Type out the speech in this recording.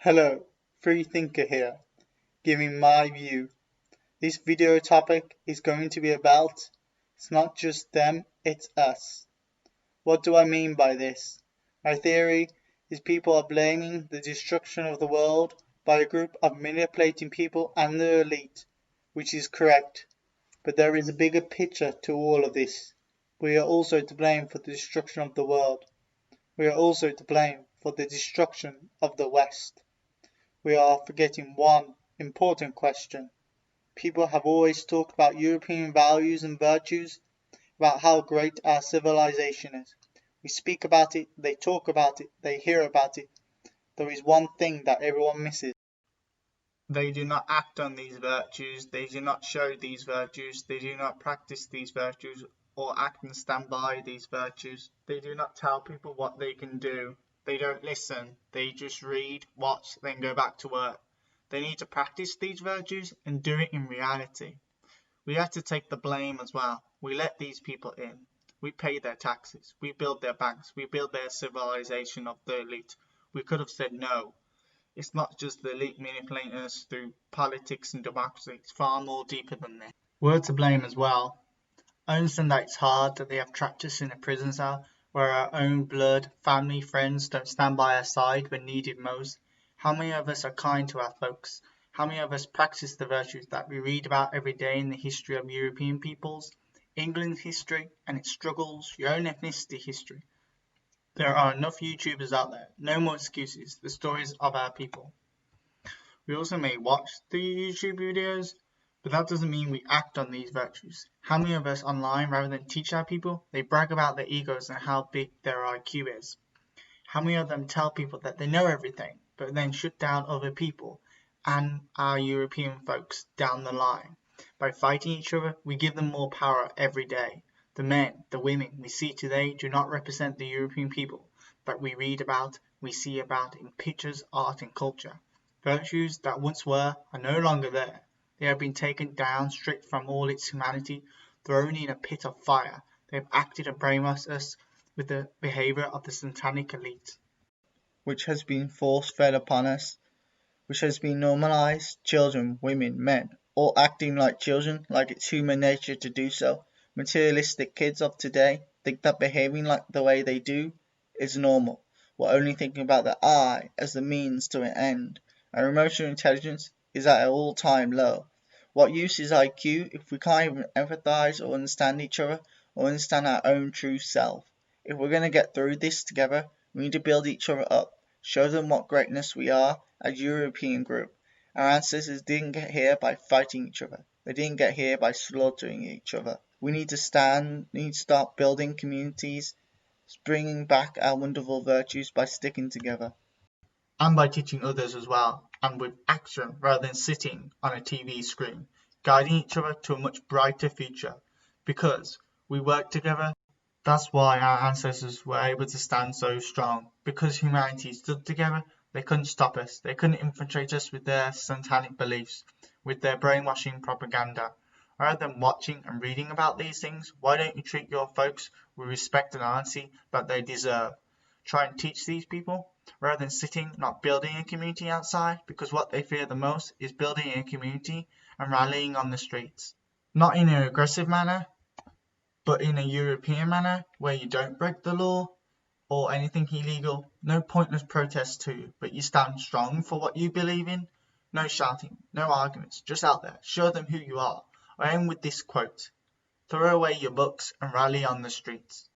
Hello, Freethinker here, giving my view. This video topic is going to be about, it's not just them, it's us. What do I mean by this? My theory is people are blaming the destruction of the world by a group of manipulating people and the elite, which is correct. But there is a bigger picture to all of this. We are also to blame for the destruction of the world. We are also to blame for the destruction of the West. We are forgetting one important question. People have always talked about European values and virtues, about how great our civilization is. We speak about it, they talk about it, they hear about it. There is one thing that everyone misses. They do not act on these virtues, they do not show these virtues, they do not practice these virtues or act and stand by these virtues. They do not tell people what they can do. They don't listen, they just read, watch, then go back to work. They need to practice these virtues and do it in reality. We have to take the blame as well. We let these people in. We pay their taxes. We build their banks. We build their civilization of the elite. We could have said no. It's not just the elite manipulating us through politics and democracy. It's far more deeper than this. We're to blame as well. I understand that it's hard that they have trapped us in a prison cell where our own blood, family, friends don't stand by our side when needed most. How many of us are kind to our folks? How many of us practice the virtues that we read about every day in the history of European peoples, England's history and its struggles, your own ethnicity history? There are enough YouTubers out there, no more excuses, the stories of our people. We also may watch the YouTube videos, but that doesn't mean we act on these virtues. How many of us online, rather than teach our people, they brag about their egos and how big their IQ is? How many of them tell people that they know everything, but then shut down other people and our European folks down the line? By fighting each other, we give them more power every day. The men, the women we see today do not represent the European people that we read about, we see about in pictures, art and culture. Virtues that once were are no longer there. They have been taken down, stripped from all its humanity, thrown in a pit of fire. They have acted and brainwashed us with the behaviour of the satanic elite, which has been force-fed upon us, which has been normalised. Children, women, men, all acting like children, like it's human nature to do so. Materialistic kids of today think that behaving like the way they do is normal. We're only thinking about the I as the means to an end. Our emotional intelligence is at an all-time low. What use is IQ if we can't even empathise or understand each other or understand our own true self? If we're going to get through this together, we need to build each other up, show them what greatness we are as a European group. Our ancestors didn't get here by fighting each other. They didn't get here by slaughtering each other. We need to start building communities, bringing back our wonderful virtues by sticking together. And by teaching others as well, and with action rather than sitting on a TV screen, guiding each other to a much brighter future. Because we work together, that's why our ancestors were able to stand so strong. Because humanity stood together, they couldn't stop us. They couldn't infiltrate us with their satanic beliefs, with their brainwashing propaganda. Rather than watching and reading about these things, why don't you treat your folks with respect and honesty that they deserve? Try and teach these people, rather than sitting not building a community outside, because what they fear the most is building a community and rallying on the streets. Not in an aggressive manner, but in a European manner where you don't break the law or anything illegal. No pointless protests too, but you stand strong for what you believe in. No shouting, no arguments, just out there, show them who you are. I end with this quote: throw away your books and rally on the streets.